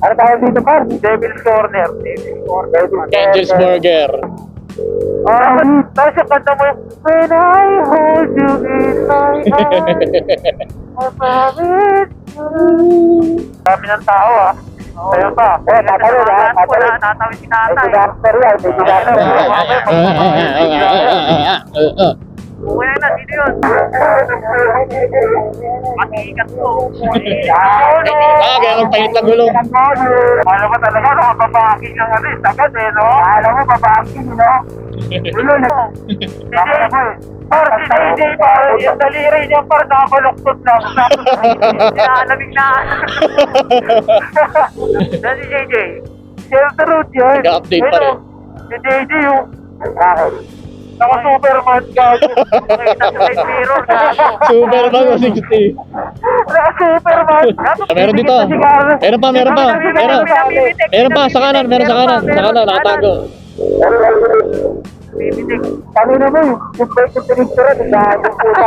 Ano tawag dito, par? Devil's Corner. Angel's Burger. Tapos yung kanta mo yung When I hold you in my arms, I promise you. Dami ng tao Ayan pa. Tatawid wala natawid si tatay. May disaster yan. Uwi na, dito yun. Matikat ko. Kaya magpainit lang gulong. Alam mo talaga, nakapapaki ng sagad no? Alam mo, papaki, no? Ulo na. Par, si JJ, par, yung daliri niya, par, nakabaluktot lang. Sinanamig na. Yan si JJ. Shelter road yun. Nag-update pa rin. Si JJ yung... Naka-Superman gago. Nakita sa side mirror gago. Superman o 60. Naka-Superman. Meron dito. Meron pa. Meron pa, sa kanan. Sa kanan, nakatago. Bibitik. Kanina mo yung bike yung pinigturan. Gago puta.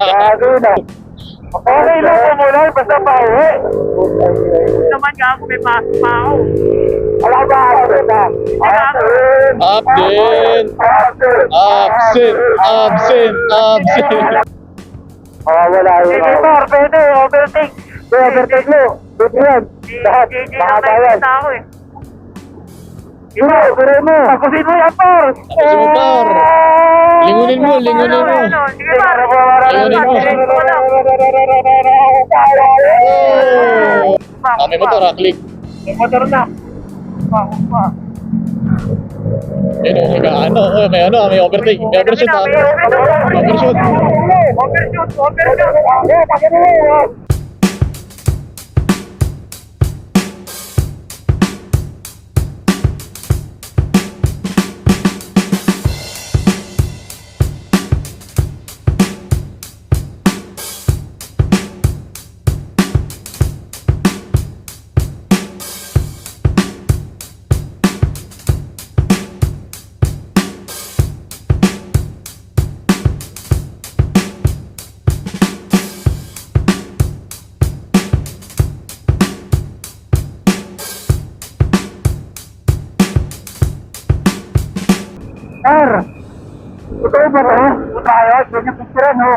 Gago na. Okay lang mo muna, basta pa uwi. Naman gago, may pasok pa ako. Alam ba ako na? Absent. Wala yun. Sige, par, pwede, overtake. Overtake mo. Pwede yan. Lahat, makatayan. Iba, pwede mo. Tapusin mo yan, par. Tapusin mo, par. Lingunin mo. Sige, par. Lingunin mo. May motor, click. May motor na. May overtake. May overshoot. Overshoot. Sir, totoo ba ito? Tayo, ganyan picture no?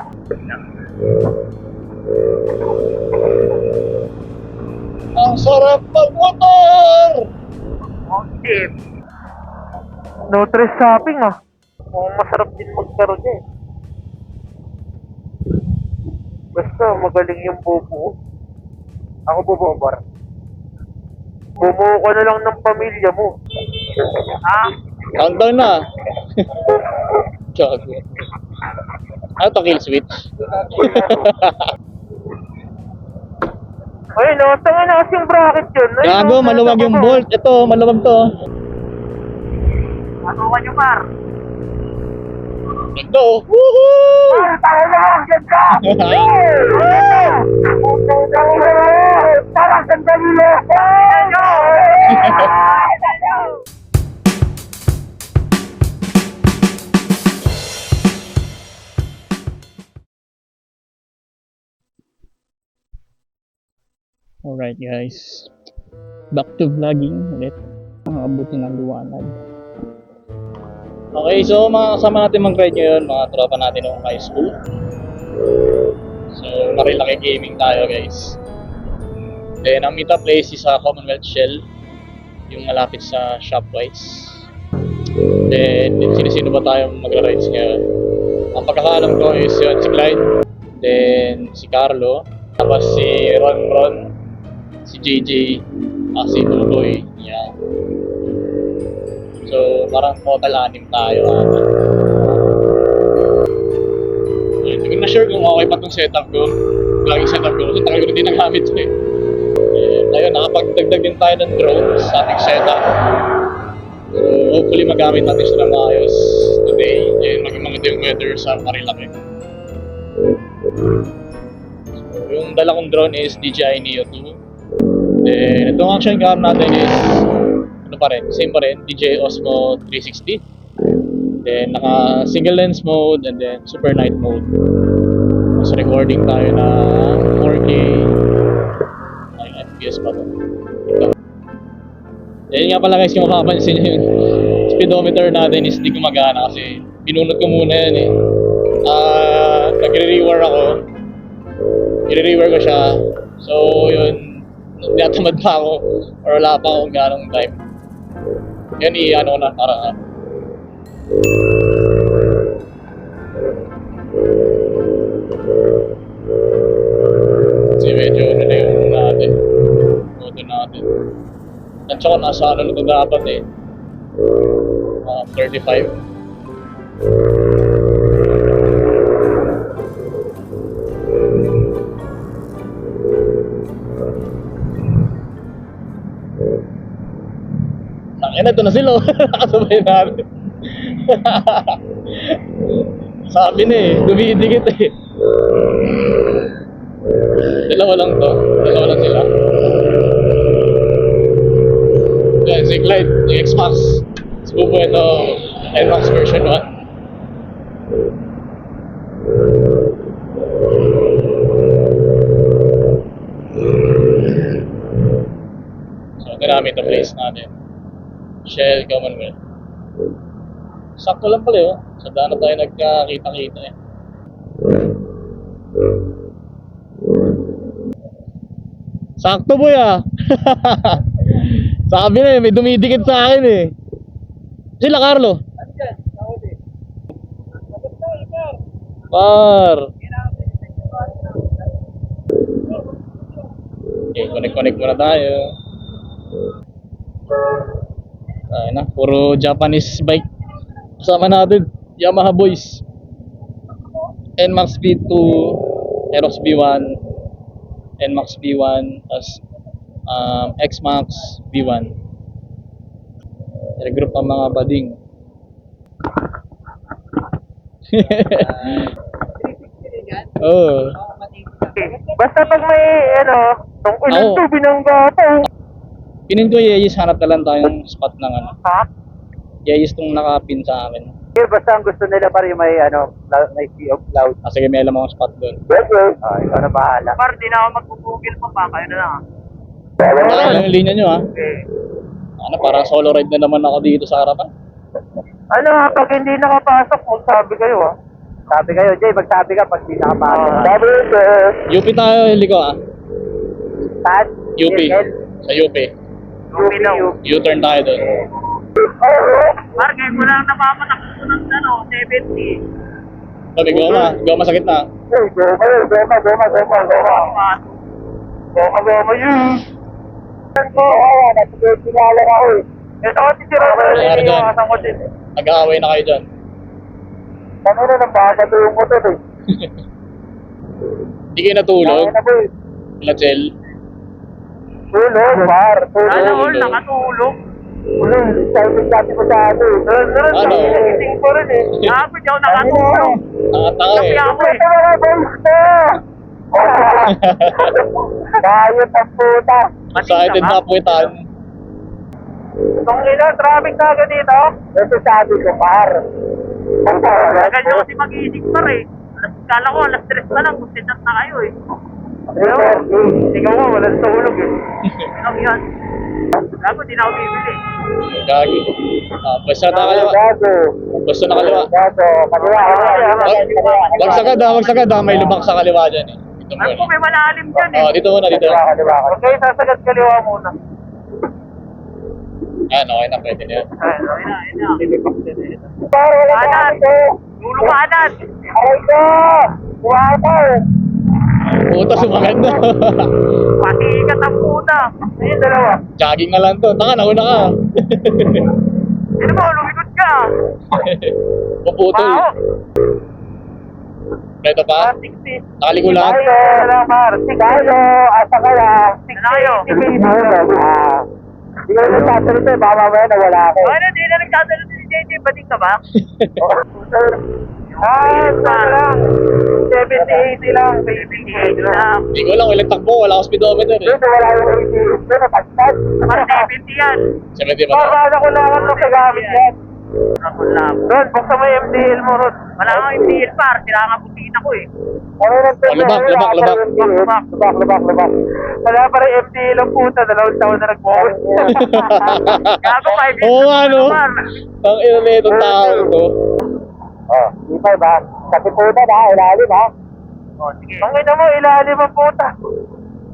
Ang sarap magmotor! Okay. No stress shopping masarap din magkaroon niya Basta magaling yung bubuo. Ako bubuo, bar. Bumuo ka na lang ng pamilya mo. Countdown na. Gago. Ano to, kill switch? Ayun tanga na kasing bracket yun. Gago, maluwag yung bolt. Ito, maluwag to. Matukan nyo, par. Ganda Woohoo! Par, tayo na lang, ganda! Tara, sandali lang! Alright guys, back to vlogging ulit. Ang abutin ng liwanag. Okay, so mga kasama natin mag-ride ngayon, mga tropa natin noong high school. So, Marilaki Gaming tayo guys. Then, ang meetup place is sa Commonwealth Shell, yung malapit sa Shopwise. Then, sino ba tayo magra-rides ngayon? Ang pagkakaalam ko is yun, si Clyde, then si Carlo, tapos si Ron, si JJ, si Tuloy, yan. So, parang total 6 tayo. Hindi ko na sure kung okay pa itong setup ko. Laging setup ko. So, tagal ko din nagamit ito ayun, nakapagdagdag din tayo ng drone sa ating setup. So, hopefully magamit natin siya ng maayos today. And maganda yung weather sa Marilaki. So, yung dala kong drone is DJI Neo 2. Then, itong action cam natin is same pa rin, DJI Osmo 360. Then, naka single lens mode and then super night mode. So, recording tayo ng 4K Ay, FPS pa to. Ito. Yan nga pala guys, yung makapansin nyo yung speedometer natin is di gumagana kasi pinunod ko muna yan eh. Nagre-rewire ako. I-rewire ko siya. So yun, natamad pa ako or wala pa akong ganong time. Yan i-ano ko na para kasi medyo ano na yung natin. Moto natin. At saka nasa ano na ito dapat eh. 35. Tangina, ito na sila. Nakasabay natin. Sabi na eh, dumidikit eh. Dalawa lang to. Dalawa lang sila. Yan, Zig-Lite, yung X-Max. Subo ito, NMAX version 1. So, ito namin ito place natin. Shell Commonwealth. Sakto lang pala yun. Sa daan na tayo nagkakita-kita eh. Sakto boy ah. Sabi na eh, may dumidikit sa akin eh. Sila Carlo. Par. Okay, connect muna tayo. Ayun na, puro Japanese bike. Kasama natin, Yamaha boys. NMAX V2, Aerox V1, NMAX V1, tas X-Max V1. Regroup ang mga bading. Oh. Basta pag may, tong ulan Oo. to, binangga to. Pinin ko Yeyis, hanap na lang tayong spot ng ano. Ha? Yeyis tong nakapin sa akin. Basta ang gusto nila pare may, may sea of clouds. Sige, may alam akong spot doon. Ikaw na bahala. Par, di na ako mag-google pa, kayo na lang. Ano yung linya nyo ha? Okay. Ano, parang solo ride na naman ako dito sa harapan. Pag hindi nakapasok, magsabi kayo ha. Sabi kayo, Jay, magsabi ka pag hindi nakapasok. Sabi sir. UP tayo, Liko ha? Saan? UP. Sa UP. UP daw. U-turn tayo doon. Par, ngayon ko lang napapatakbo ng 70. Sabi, goma sa gitna. Goma yun. Nagpapilala ako eh. Ito ako titira ko Ano rin dyan? yung ko din. Nag-aaway na kayo dyan. Kami na nang bakatulong ko to eh. Hindi kayo natulog? Kaya na po eh. Lachel? Tulog, par. Sana all nakatulog. Tulog, excited dati ko sa ato eh. Ano? Nagising ko rin eh. Kapag ako nakatulog. Nakataka eh. Ito mga boys na. Kayot ang puta. Excited na puwitan. Itong ina, traffic na agad dito. Ito sabi ko, par. Ganyan kasi mag-iisip par eh. Kala ko, alas 3 na lang, magsitat na kayo eh. Ikaw nga, walang tulog eh. Ikaw yan. Gago, di na ako bibili. Gagi. Basta na kaliwa. Basta na kaliwa. Kaliwa. Wag sagad ha. May lubak sa kaliwa dyan eh. Dito Ako, muna. may malalim dyan eh. Dito muna, dito. Okay, sasagat kaliwa muna. Ayan, okay na, pwede na yan. Ayun na. Kanan! Dulo kanan! Aray ko! Buhatar! Puta, sumagat na. Pasikat ang puta! Ayun, dalawa. Jogging na lang to. Taka, nauna ka. Sino mo, lumikot ka! Puputol. Bao! Ito pa? 60. Nakaliko lahat. Tayo! Asa ka lang? Tayo! Hindi ko nagsasalita eh, baka mamaya nawala ako. Ano, di na nagsasalita si JJ, bating ka ba? Saan lang? 70-80 lang, 70-80 lang. Hindi ko lang, ilang takbo. Wala akong speedometer eh. Dito wala yung 80, dito natagtag. 70 yan. 70 ba? Para ko naman ito kagamit yan. Doon, buksan mo yung MDL mo, Rod. Wala kang MDL par, kailangan butiin ako eh. Lubak. Wala pa rin MTA lang puta, 2 taon na nag-move. Gago, 5 years. Oo nga, no? Ang ina na itong tao to. Oh, di ba ba? Kasi puta na, ilalim ha. Oh, sige. Ang ina mo, ilalim ang puta.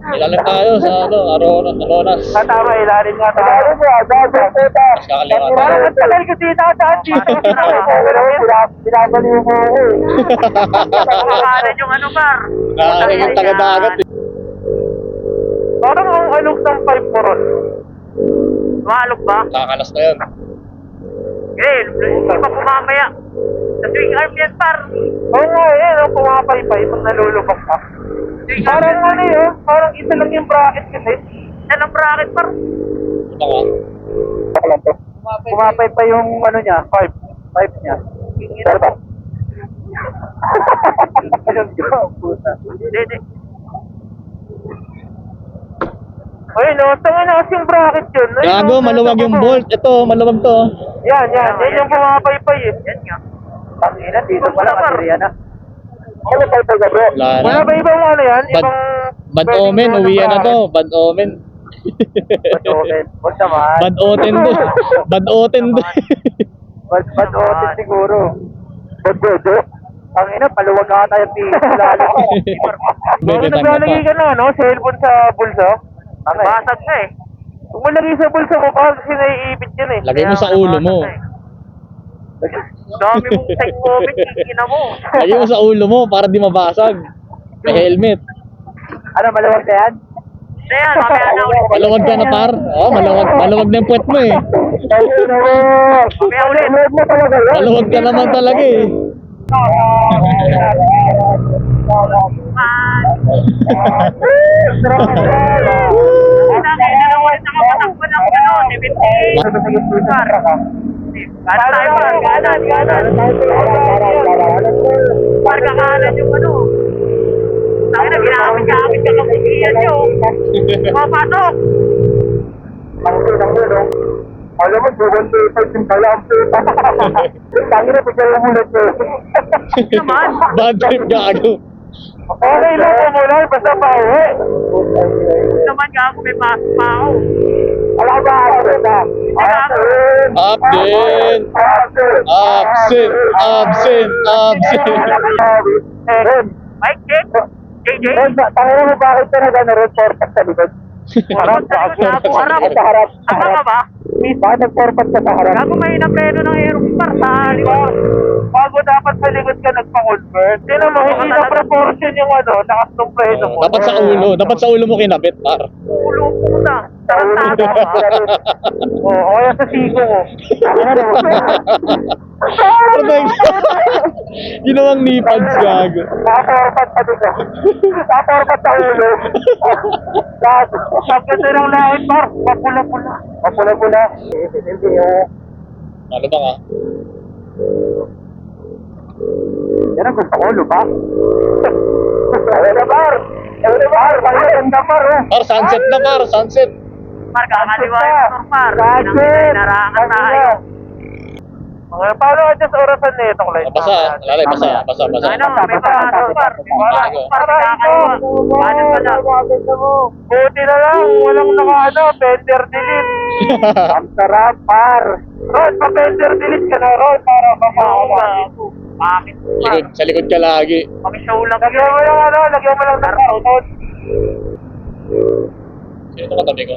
Ilalim tayo sa Aronas. Tama, ilalim nga tayo. Ilalim mo, agad ang puta. Mas kakaliwa tayo. Parang ang tagal ko dito dati. Binabali mo ako eh. Kumakalan yung ano, Mar. Nakakaling yung taga-dagat eh. Parang ang alok ng 5 mo ron. Maalok ba? Kakalas na yun. Eh, hindi pa pumamaya. Sa swing arm yan, par. Oo nga, ang pumapaypay pag nalulubak ka. Parang ano yun, parang isa lang yung bracket kasi. Isa lang bracket, par. Ito nga. Pumapaypay yung ano niya, 5 niya. Pero ba? Hindi. Ay, no, tanga na kasi yung bracket yun. Ay, Gago, no, maluwag yung bolt. Ito, maluwag to. Yan yung pumapaypay eh. Yan nga. Tangina, dito pala materiya na. Ano paypay ka bro? Wala na. Wala ba ibang ano yan? Bad omen, uwian na to. Bad omen. Bad omen. Huwag naman. Bad oten to. Bad oten to. Bad omen siguro. Bad dodo. Ang ina, paluwag ka tayo lalo. Pero naglalagay ka na, no? Cellphone sa bulsa. Basag na eh. Kung malagay sa bulsa mo, kasi naiibit yun eh. Lagay mo sa ulo mo. Dami mong tech moment, kikina mo. Lagay mo sa ulo mo para di mabasag. May helmet. Ano, maluwag na yan? Ayan, mamaya na ulit. Maluwag ka na par. Oh, maluwag na yung puwet mo eh. Mamaya ulit. Maluwag ka naman talaga eh. Markakalan yung ano. Sabi na, ginamit ka kapusiyan nyo. Papatok. Alam mo, 75 yung kalampi. Tangi na, bigyan lang ulit eh. Naman. Bad trip gago. Okay lang mo muna, basta pa uwi. Naman gago, may pasok pa ako. Wala ba? Absent. Mike, check. JJ? Tangi mo bakit ka nag-report sa likod? Harap ka harap. Tama ba? Bakit nag-format ka sa harap? Gago may inapleno ng aeropar sa likod. Bago dapat sa likod ka nagpa-convert. Sino mo, hindi na proportion yung ano, nakastong pleno mo. Dapat sa ulo. Dapat sa ulo mo kinabit par. Ulo puta. Tarantado. Oo, kaya sa siko ko. Ginawang nipads gago. Nakaporpat pa dito. Nakaporpat sa ulo. Sabganda ng lahit, par. Mapula-pula. Mapula-pula. Ano ba nga? Yan ang gusto ko, lupa. Ayun na, par. Maganda, par. Par, sunset na par, sunset. Par, kakaliwa yung par. Sunset. Narangan tayo. Paano ka dyan sa orasan na itong light? Basa, lalay, basa. Ano, may pasado, par. Par, kakaliwa. Paano pa na? Buti na lang, walang fender delete. Ang sarap, par. Rod, pa-fender delete ka na, Rod, para makawa. Bakit? Sa likod ka lagi. Pag-show lang. Lagyan mo lang ng karton. Sino katabi ko?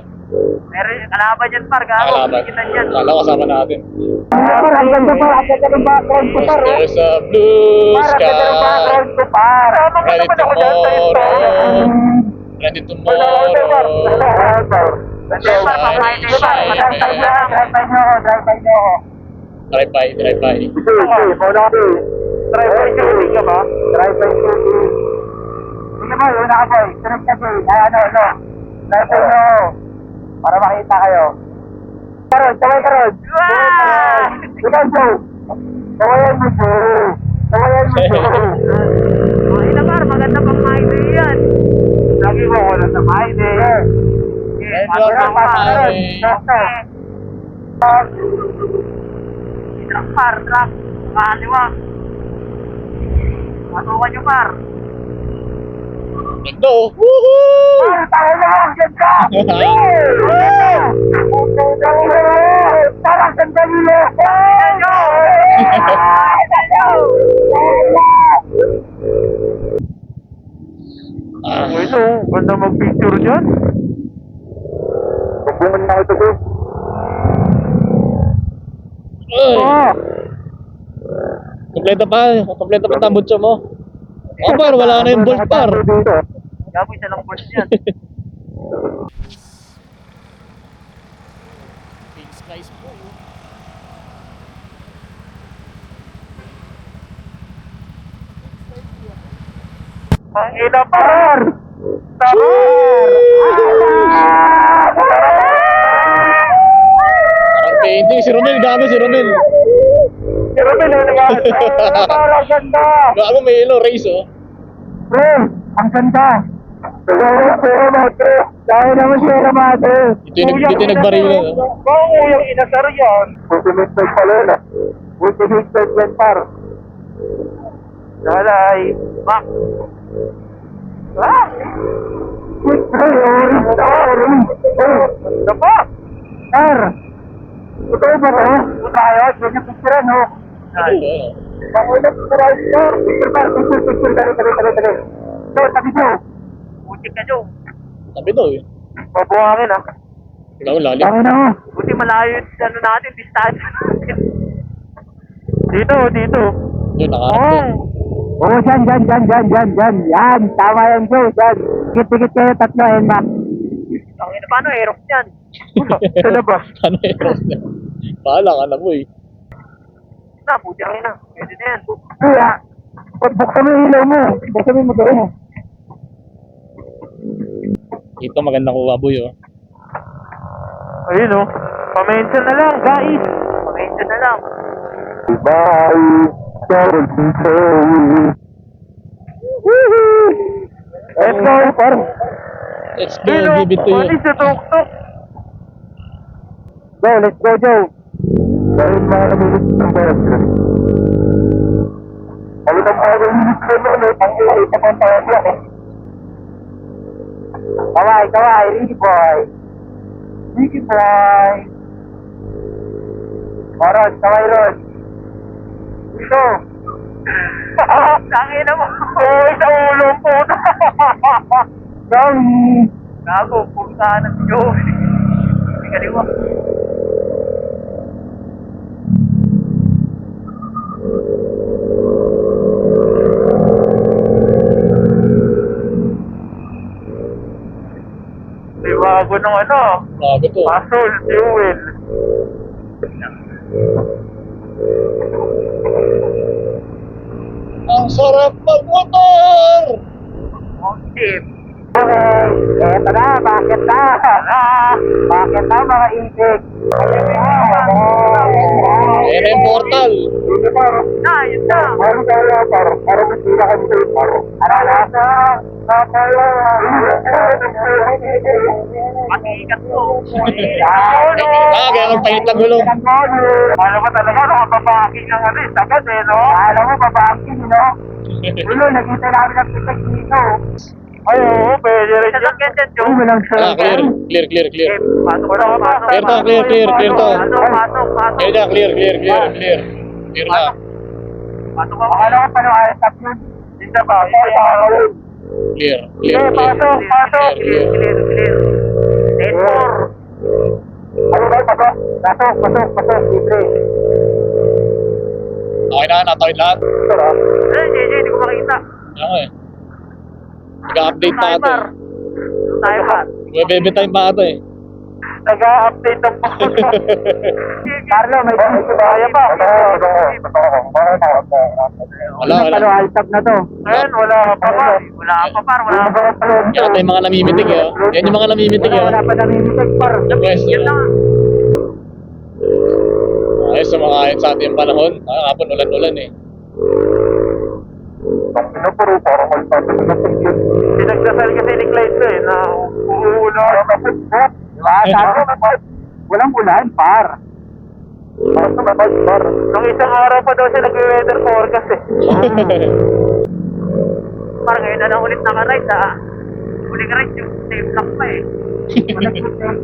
Meron yung kalaban yan, par. Kalaban. Kala kasama natin. Ang ganda pa, ang ganda ng background ko, par. There's a blue sky. Ang ganda ng background ko, par. Ready tomorrow. Ready tomorrow. Drive by. Drive by shooting ka ba? Drive by shooting. Sige ba, una ka boy. Sunod ka boy. Drive by nyo. Para makita kayo. Karod. Ikaw Joe. Tawayan mo Joe. Ay na par, maganda pang highway yan. Lagi mo wala sa highway. Truck. Kaliwa. Matukan nyo par. Ganda oh. Woohoo! Par, tayo na ang ganda! Parang sandali lang! Ah, Ganda mag-picture dyan. Pagbuman na ito ko. ay. Kompleto pa tambutso mo. Oh, par, wala na yung bolt, par. Gabi isa lang bolt yan. Big skies po. Ang ina par! Parang painting, si Romel, gago si Romel. Pero naman, parang ganda! Gago may yellow race oh. Pre, ang ganda! Pero mate, dahil naman siya mate. Dito yung nagbaril. Kung uyang inasar yan. Ultimate pala na. Ultimate yan par. Dalay. Mak. Ah! Ano pa? Par! Totoo ba ito? Tayo, ganyan picture no? Pangulat ko rin ito. Picture par, picture. Tali. So, tabi ko. Butik ka dyan. Sabi daw eh. Mabuhangin ah. Ikaw lalim. Tangin na mo. Buti malayo yung ano natin, distansya natin. Dito. Doon nakaharap doon. Oo, dyan. Yan, tama yan, Joe. Dyan. Dikit kayo tatlo, Enmac. Tangin, paano aerox yan? Sa labas. Ano yung cross na? Bahala ka na mo eh. Na, buti ang ina. Pwede na yan. Kaya, buksan mo yung ilaw mo. Buksan mo yung motor mo. Ito magandang kuwaboy oh. Ayun o. Pa-mention na lang, guys. Pa-mention na lang. Bye. Let's go, par. Let's go, give it to you. Pwede sa tuk-tuk. Go, let's go, Joe. Dahil mga minutes ng beres. Ano na mga minutes na ulit? Ang ilay pa kong tayo ako. Kawai, Ricky boy. Ron, kawai Ron. Ito. Tangin na mo. Oy, sa ulong po. Sorry. Gago, puntahan ng Joe. Hindi kaliwa. Bago ng ano? Bago to. Pasol, fuel. Ang sarap magmotor! Tip. Okay, eto na, bakit na? Bakit na mga intik? Ayan na yung portal. Yun na. Para masira ka dito yung paro. Matikat to. Kaya magpalit ng gulong. Alam mo talaga, nakababaking ng ano, sagad eh, no? Alam mo, babaking, no? Ulo, nakita namin ang pitak dito. Ay, oo, pwede rin yan. Sasakyan dyan, Joe. Clear. Pasok ko lang, pasok. Clear to. Pasok. Clear na, clear. Clear na. Pasok ko. Akala ko pa nung ayos up yun. Hindi ba? Clear. Pasok. Clear. 10-4. Ano ba, pasok. Libre. Okay na, natawid lahat. Hindi ko makita. Ako eh. Nag-update pa ito eh. Tayo ba? Bebe time pa ito eh. Nag-update ng Carlo, may kaya pa. Wala. Altab na to. Ayun, wala pa par. Kaya tayo mga namimitig eh. Yan yung mga namimitig eh. Wala pa namimitig par. Yes. Ayos, sumakayot sa ating panahon. Kapon ulan-ulan eh. Pinapuro parang pinagdasal kasi ni Clyde ko eh, na uulan. Diba? Walang ulan, par. Nung isang araw pa daw siya nag-weather forecast eh. Parang ngayon na lang ulit nakaride ah. Huli ka rin yung tape lock pa eh. Connect lang.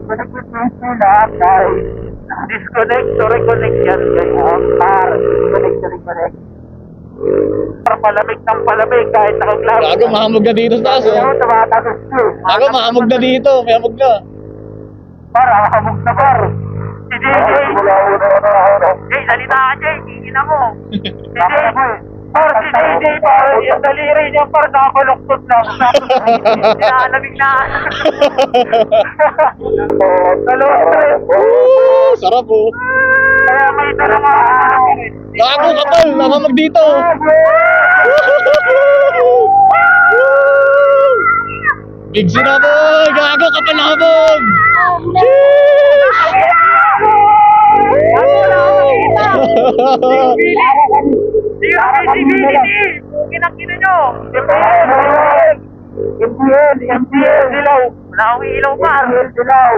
Connect guys. Disconnect to reconnect yan guys. Connect to reconnect. Palamig ng palamig kahit nakaglabo. Gago, mahamog na dito sa taas, oh. Gago, mahamog na dito. May hamog na. Hamog na par. Si JJ. Jay, salita ka Jay. Gigin ako. Si JJ. Si JJ par. Yung daliri niya par. Nakabaluktot lang. Sinaalamig na. Sarap, oh. Kaya may dalang Gago, kapal. Mahamog dito. Big na boy. Gago, kapal na hamog. Kinakina nyo! MPL, dilaw! Wala akong ilaw pa! Dilaw!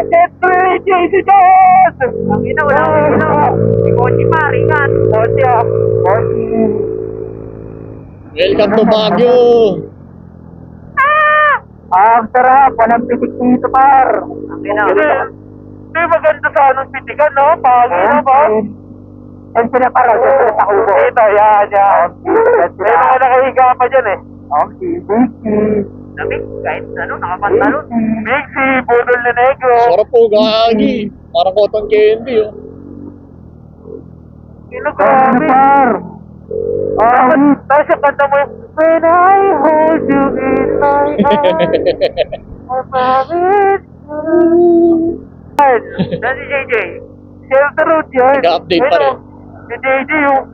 Siyempre, JC Jones! Ang ina, wala akong ilaw! Si Kochi pa, ringan! Kochi ah! Kochi! Welcome to Baguio. Ang sarap! Walang pitik dito, par! Ang ina! Hindi maganda sa anong pitikan, no? Pangin na ba? Ang pinapara, siyempre sa kubo. Ito, yan. May mga nakahiga pa dyan eh. Bixie. Lamig, kahit ano, nakapantalon. Bixie, budol na negro. Sarap po, gagi. Parang cotton candy, oh. Grabe. Tapos yung kanta mo yung When I hold you in my arms, I promise you. Yan si JJ. Share the road yan. Nag-update pa rin. Si JJ yung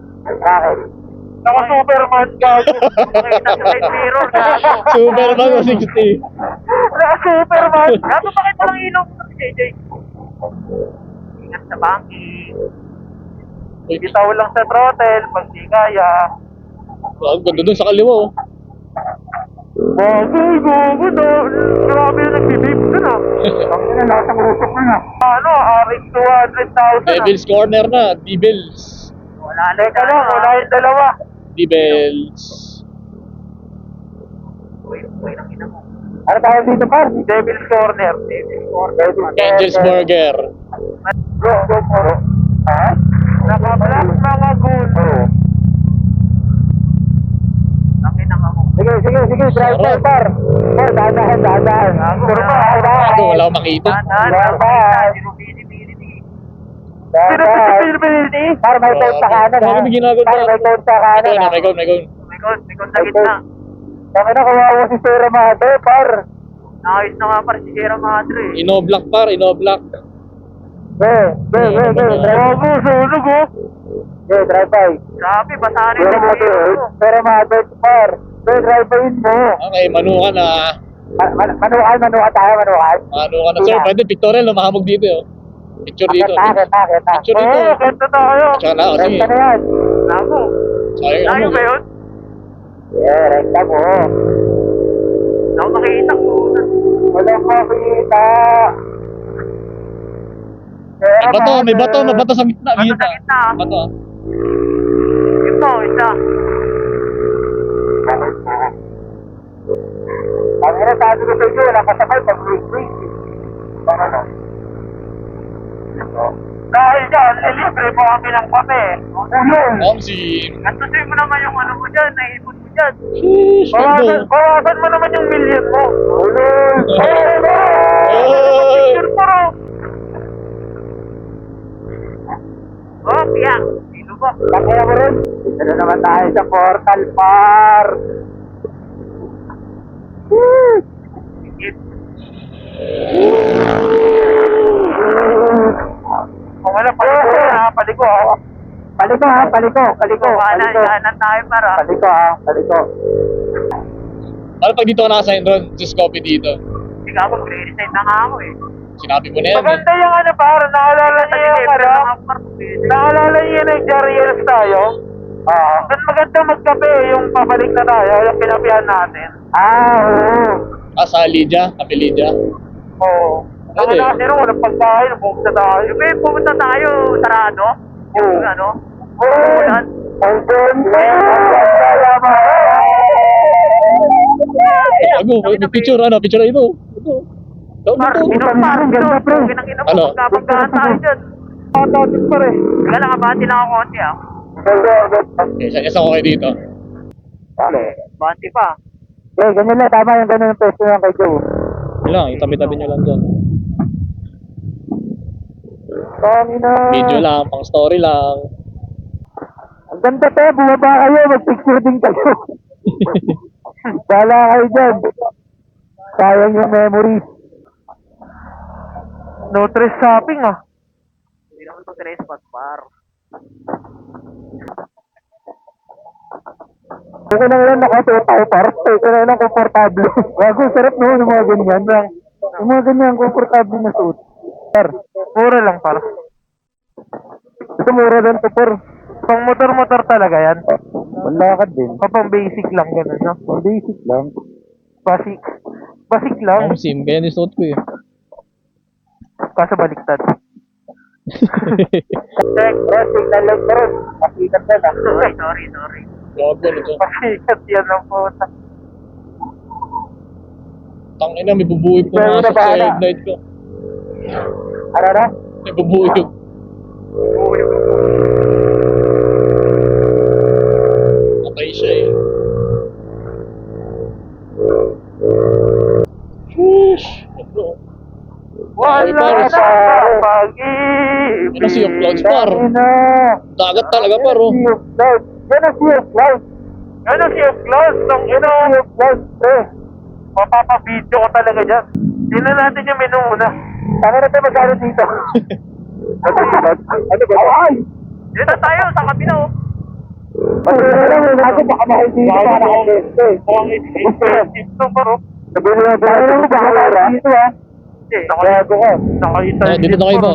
Naka-Superman gago. Nakita sa side mirror gago. Superman o 60. Naka-Superman. Gago, bakit walang ilaw mo si JJ? Ingat sa banking. Bitaw lang sa throttle pag di kaya. Ang ganda dun sa kaliwa, oh. Gago na. Grabe na nagbibib ka na. Ang ina, lasang usok na. Ano, RX 200,000. Devil's Corner na, Devils. Wala yung dalawa. Devils. Uy, nang ina mo. Ano tayo dito, par? Devil's Corner. Angel's Burger. Go. Ha? Nakablak mga gulo. Nakin ang ako. Sige, drive par. Oh, dahan. Gago, wala akong makita. Pinability? Para may code sa kanan, ha? Bakit may ginagawa? Para may code sa kanan, ha? May code. May code sa gitna. Kami na kawawa si Sierra Madre, par. Nakayos na nga par si Sierra Madre. Inoblock, par, inoblock. Grabe, sunog, oh. Drive by. Grabe, basahin mo. Sierra Madre, par. Drive by mo. Okay, manukan na. Manukan tayo. Manukan na. Sir, pwede pictorial, mahamog dito, oh. Picture dito. Picture dito. Oo, kanta tayo. Tsaka na, oh, sige. Kanta na yan. Nako. Sayang Tayo ano. ba yun? Yeah, rekta mo. Wala akong makikita ko. Wala akong makikita. May bato sa gitna. Bato sa gitna. Bato. Ito, isa. Ang ina, sabi ko sa inyo, wala kasabay pag-break. Ano? Dahil dyan, libre mo kami ng kape. Omsi. Gantusin mo naman yung ano mo dyan, naipon mo dyan. Sheesh, ganda. Bawasan mo naman yung million mo. Picture mo ro. Oh, piyak. Sino ba? Kaya mo rin. Dito na naman tayo sa Portal Park. Kung wala, paliko ha. Paliko. Kanan tayo para. Paliko. Ano pag dito ka nakasign ron? Just copy dito. Hindi ka ako, pre-resign na nga ako eh. Sinabi mo na yan. Maganda yung ano para, naalala niyo yung ano? Naalala niyo yung nag-Jariels tayo? Doon maganda magkape yung pabalik na tayo, yung pinapihan natin. Oo. Sa Lydia? Kape Lydia? Oo. Ang Pwede. kasi rin, walang pagkain, pumunta tayo. Pumunta tayo, sarado? Yung ano? Oo. Ang ganda. Gago, may picture, ano, picture na ito. Ito. Par, Ito. minumparang ganda pre. Ginang-ina mo, Ano? magkabanggaan tayo dyan. Totis pa rin. Wala lang, abati lang ako konti ah. Isa ko kayo dito. Bati pa. Ganyan lang, tama yung ganun yung peso yan kay Joe. Yun lang, itabi-tabi nyo lang dyan. Kanina. Video lang, pang story lang. Ang ganda te, bumaba kayo, mag-picture din kayo. Bala kayo dyan. Sayang yung memories. No stress shopping ah. Hindi naman ito stress spot par. Okay na ngayon, nakatutaw par. Okay na lang, komportable. Bago, sarap no, yung mga ganyan. Yung mga ganyan, komportable na suit. Par, Mura lang par. ito mura din to par. Pang motor-motor talaga yan. Malakad din. Pang basic lang ganun no. Ang basic lang. Basic. Basic lang. Ako sim, kaya nisuot ko eh. Kaso baliktad. Check, bro, signal lang pa rin. Pasikat na na. Sorry. Gago, ano to? Pasikat yan ang puta. Tangina, may bubuhay Pero pumasok sa nabala. headlight ko. Ano na? May bubuhay. Patay siya eh. Sheesh! Ano? Wala Par. sa pag-ibig. Ano si Yok Clouds, par? Ina. Dagat talaga, par, oh. Sea of Clouds. Yan ang Sea of Clouds. Ano si Clouds? Nung ino, Sea of Clouds, pre. mapapabidyo ko talaga dyan. Tingnan natin yung menu muna. Tama na tayo magkano dito. Ano ba? Ay! Dito na tayo, sa kabina oh. Ano na ako baka mahal dito para ako beste. Mukhang expensive to bro. Sabihin mo ba? Ano mo baka mahal dito ha? Hindi, Bago ka. nakaisa. Dito na kayo ba?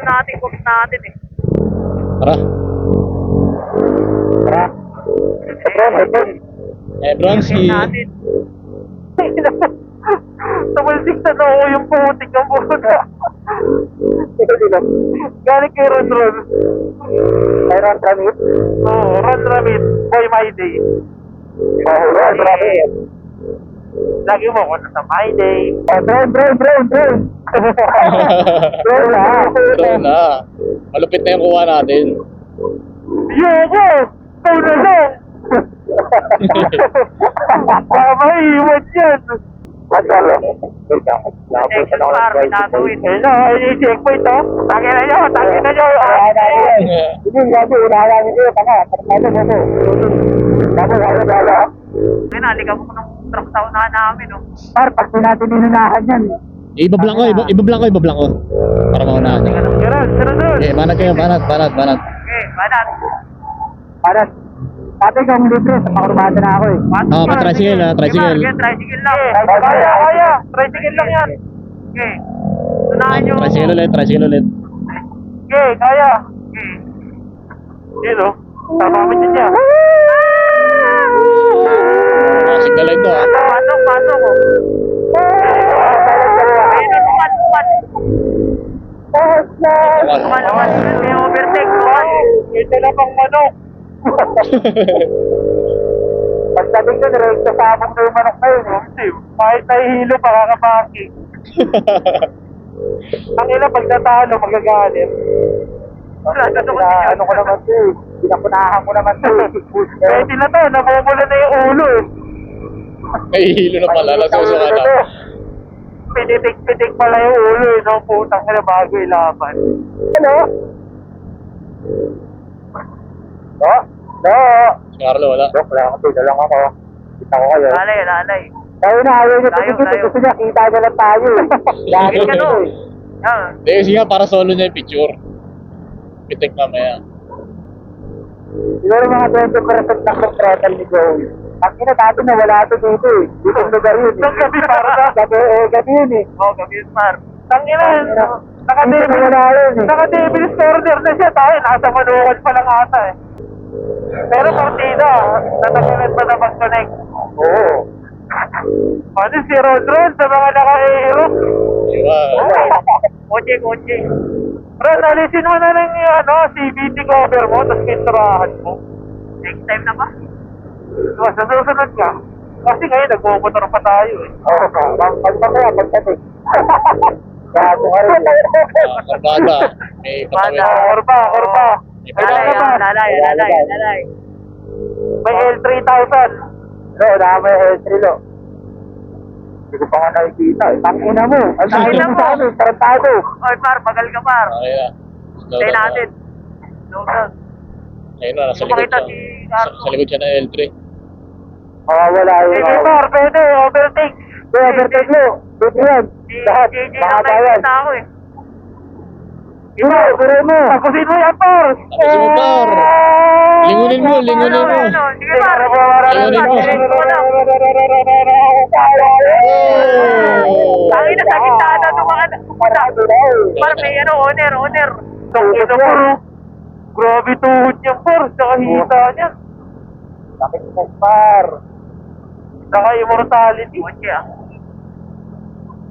natin, cook natin eh. Tara. Tara. Bronski. Natin. Tumulsik na daw ako yung putik ng puta. Galing kay Ron Ron. Ay, Ron Ramit. Oo, Ron Ramit. Boy My Day. Oh, Ron Ramit. Lagi mo ako sa My Day. Oh, Ron. Ron na. Ito na. Malupit na yung kuha natin. Yoko! Ikaw na lang! Maiiwan yan! Masalo. Ayun na, i-checkpoint oh. Tangin na nyo! Hindi, gabi, unahan nyo. Tama, ano mo. Ay, naligaw ko ng truck sa unahan namin oh. Par, pag natin inunahan yan, Ibablang ko, ibablang ko. Para maunahan niyo. Sunod. Okay, banat kayo, banat. Okay, banat. Para, dati kung libre, sa pakurbada na ako eh. Oo, pa-tricycle ha, tricycle. Okay, tricycle lang. Kaya. Tricycle lang yan. Okay. Unahan nyo. Tricycle ulit. Okay, kaya. Okay. Yun o. Tama kami dyan niya. Signal light to ha. Pasok ko. Ayun, tuman. Tuman. May overtake. Ito na pang manok. Pagdating ko, direkta sa akin na yung manok na yun eh. Kahit nahihilo, pakakapaki. Ang ina, pag natalo, magagalit. Ano ko naman to eh. Pinapunahan ko naman to eh. Pwede na to, namumula na yung ulo eh. Nahihilo na pala, nasuso ka na. Piditik pala yung ulo eh, no? Putang na bago ilaban. Hello? No? Si Carlo, wala. Joke lang, dito lang ako. Kita ko kayo. Lalay. Tayo na, ayaw niya Tayo. tigil. Gusto niya, kita niya lang tayo eh. Lagi Ka no? eh. Yan. Hindi, sige nga, para solo niya yung picture. Pitik mamaya. Siguro mga 20% lang ng throttle ni Joey. Ang ina, dati na wala ito dito eh. Dito ang lugar yun eh. Ang gabi para na. Gabi yun eh. Gabi yun, Mar. Tangina, Dito na wala yun eh. naka-devil's corner na siya tayo. Nasa manukan pa lang ata eh. Pero partida, natagalan pa na mag-connect. Oo. Ano si Rodron sa mga naka-aero? Diba? Kotse. Ron, alisin mo na lang yung CVT cover mo, tapos kinturahan mo. Next time na ba? Sa susunod ka. Kasi ngayon, nagmumotor pa tayo eh. Oo. Pagdating. Gago ka rin. Karbada. May Bada, katawid. korba. May Lalay. May L3000. No, dami L3 lo. Hindi ko pa nga nakikita eh. Tangina mo. Ang nakikita mo sa amin, tarantado. Oy, Par, bagal ka, Par. Okay na. Slow Stay down natin. Slow down. Ayun na, nasa Kung likod makita siya. si Sa likod siya ng L3. Mawawala yun. Sige, Par, pwede. Overtake. Overtake mo. Dito yan. Lahat. JJ lang Makatayan. nakikita ako eh. Ito, guro mo. Tapusin mo yan, Par. Tapusin mo, Par. Lingunin mo. Sige, Par. Lingunin mo. Tangin na sa gitna na itong mga Parado na eh. Par, may owner. Tangin na, Par. Grabe tuhod niya, Par. Saka hita niya. Bakit mo, Par? Saka immortality. Kotse ah.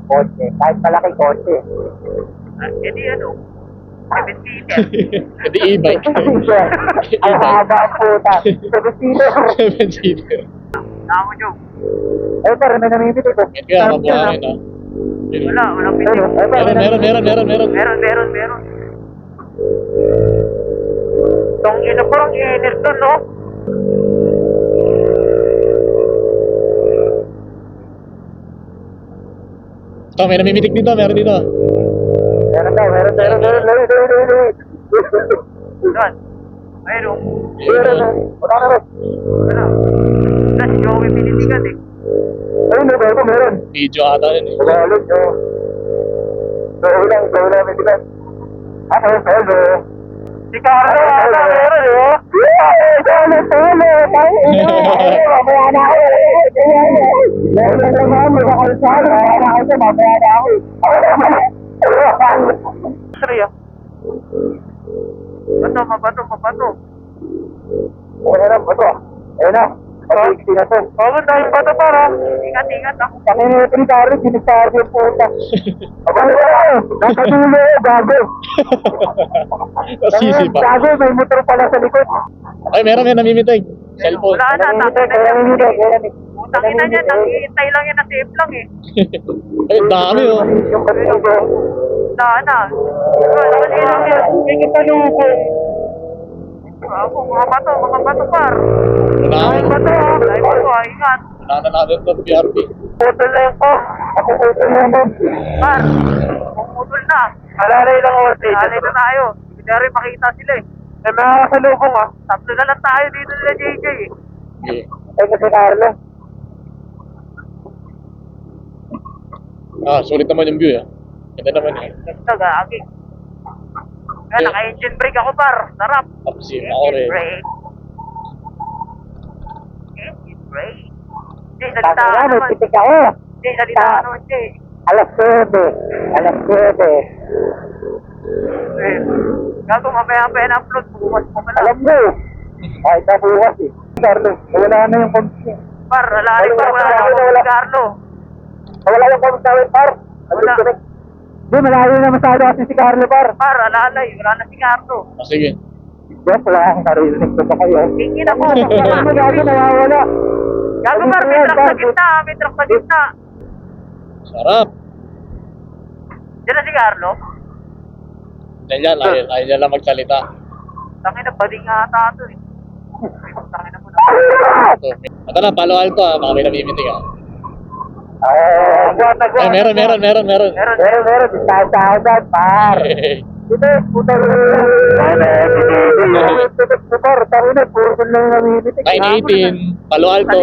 Kotse. Kahit malaki kotse. Eh di 7-seater. Hindi e-bike. Ang haba ang puta. 7-seater. 7-seater. Tama nyo. Eh, pero may namimit ito. Yan kaya, mabuharin ha. Walang pitik. Meron. Tong ina, parang init doon, no? Ito, may namimitik dito, meron dito. Meron. Doon. Ayun, oh. Ayun, oh. Wala na rin. Wala. Wala, si Joey pinitigan eh. Ayun, meron. Video ata rin eh. Tagalog, no? Ikaw lang, may diba? Ako, solo. Si Carlo, ata meron eh, oh. Solo. Mamaya na ako. Meron na naman, may kakulsalo. Mamaya na ako. Three, ah. Mabato. Ayun na. Pag-iksi na to. Oo, dahil bato para. Ingat ah. Tangin na ito ni Carlos, sinisaryo yung puta. Nasa dulo, gago. Sisi pa. Gago, may motor pala sa likod. Ay, meron may namimitig. Cellphone. Wala na, Kaya Utang ina niya, nangihintay lang yan na safe lang eh. Ay, dami oh. yung kanino ko. Na. May katalubong. Mga bato, Par. Unahan. Ingat. Unahan na natin ito, PRP. Putol na yung po. Ako po ito naman. Par, pumutol na. Alalay lang ako. Alalay na tayo. Hindi na rin makita sila eh. May mga kasalubong ah. Tatlo na lang tayo dito nila JJ eh. Okay. Ay, kasi Carlo. Sulit naman yung view, Ganda naman eh. Ganda, gagi. Kaya Eh. naka-engine brake ako, par. Sarap. Tapos yun, ako rin. brake. Engine brake. Hindi, salita ka naman. Pitik ako. Hindi, salita ka naman, Jay. Alas 9. Alas 9. Gago, mamaya na upload. Bukas mo pala. Alam mo. Kahit na bukas eh. Carlos, wala na yung kompisyon. Par, alali par. Wala na ako si Carlo. Wala yung kompisyon, par. Wala. Hindi, malayo na masyado kasi si Carlo, par. Par, alalay. Wala na si Carlo. Sige. Yes, wala akong narinig ko pa kayo. Tingin ako. Ano gago, nawawala. Gago, par. May truck sa gitna. May truck sa gitna. Sarap. Diyan na si Carlo. Yan, ayaw niya lang magsalita. Tangin na, bading ata ito eh. Tangin na muna. Ito na, Palo Alto baka may namimiting Buwan na buwan. meron. Meron. Meron. Distansya ako dyan, par. Dito, puta rin. Par, tayo na, puro ko lang namimitik. 918, Palo Alto.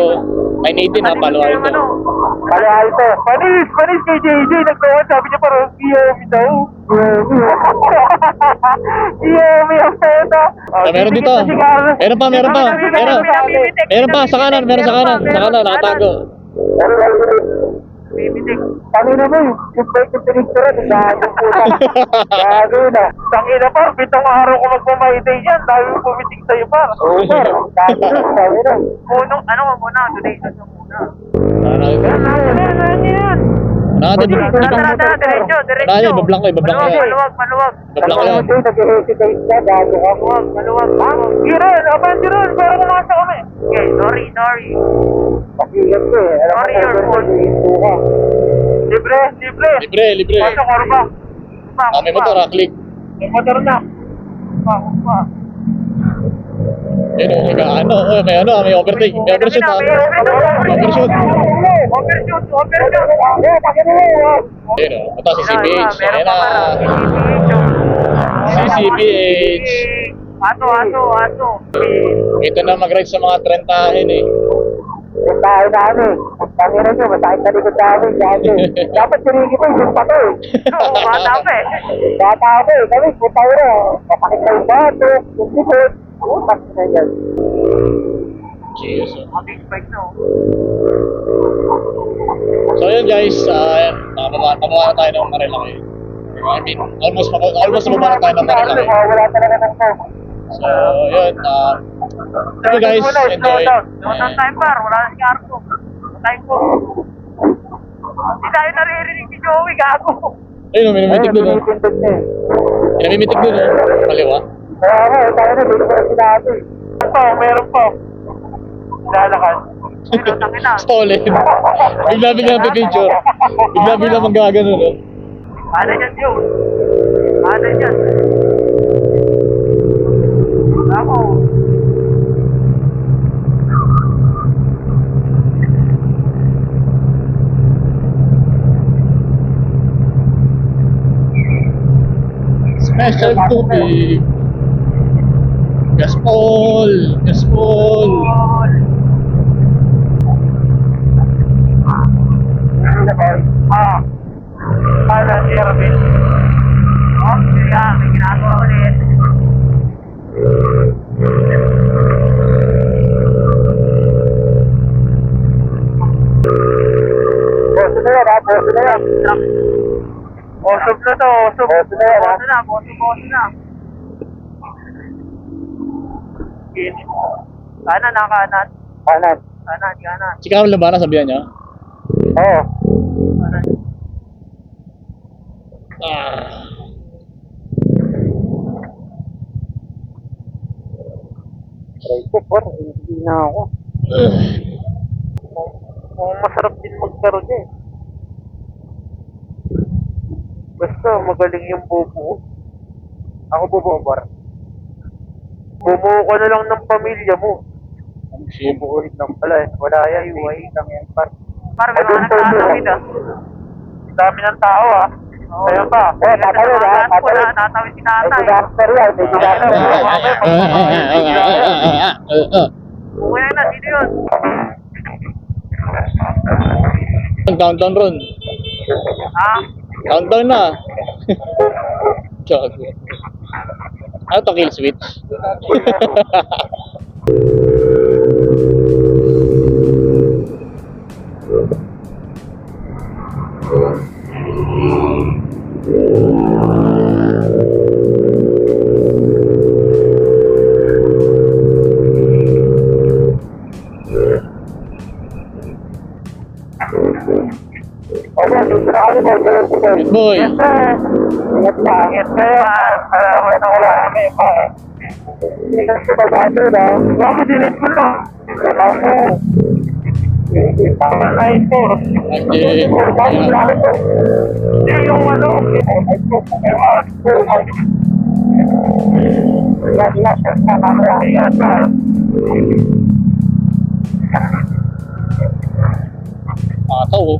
918 Palo Alto. Palo Alto. Panis kay JJ. Nagkawan, sabi niya parang Yomi daw. Yomi ang peta. Meron dito. Meron pa. Meron pa, sa kanan, nakatago. Bibitik. Kami na mo, yung bike yung pinictura, gagawin puta. Gagawin na. Tangin na par, bitong araw ko magmamayday yan. Dahil mo bumitik sa'yo par. Oo, par. Gagawin na. Munong, ano mo muna, donation mo muna. Ano yan? Tara, diretso. Ibablank ko yan. Maluwag. Ibablank ko yan. Nag-hesitate ka, gago ka. Maluwag. Giron, pero kumasa kami. Okay, sorry. Pakigat ko eh. Alam Sorry, mo, your fault. nag-hesitate ka. Libre. Libre. Pasok, Orba. May motor, click. May motor na. Pa. May overtake. May overshoot Overshoot. Ito si CCPH. Meron Ayan pa na. CCPH. Ato. Ito na mag-ride sa mga trentahin eh. Yung tayo namin. Tanginan nyo, masakit na likod namin. Dapat sinigi ko yung pato eh. Oo, bata pa eh. Bata ako eh. Kami, puta ko na. Masakit na yung bato, yung likod. Utak na yan. Cheers. Mga big bike na oh. So yun guys, pababa na tayo ng Marilaki. I mean, almost baba na tayo ng Marilaki. Wala talaga ng phone. So yun, sige guys, enjoy. Down time par, wala na si Carlo. Time ko. Hindi tayo naririnig si Joey, gago. Ayun, may namimitig dun. Pinipindot na eh. May namimitig dun. Kaliwa. Kaya nga, tayo na, dito ko na sinabi. Meron pa. Lalakas. Tangin na. Stolen. Bigla picture. Bigla magagano no. Ano yan, Joe? Ano yan? Ako. Special tubig. Gaspol. Para si Erwin. Kaya may ginagawa ulit. Boso na yan, ha? Boso na yan. Osob na to, osob. Boso na yan, ha? Boso na. Kanan. Kanan. Si Carl na ba nasabihan niya? Oo. Kanan. Try ko, por. Hindi na ako. Masarap din maglaro niya eh. Basta magaling yung bubuo. Ako bubuo, por. Bumuo ka na lang ng pamilya mo. Bubuulit lang pala eh. Wala yan, iwain lang yan, par. Para may mga nagtatawid ah. Dami ng tao ah. Kaya ba? Tatawid ah, tatawid. Tatawid si May tatay. disaster yan, may disaster. Uwi na, sino yun? Downtown Ron. Ha? Countdown na. Gago. Ano to, kill switch? Good boy. Yes, sir. Ingat pa. Ingat kayo, ha. Salamat na wala kami pa. Ingat sa babato, na. Bakit dinit mo na? Ako. Tama na ito. Kasi, Hindi yung ano. Ingat pa. mataw oh.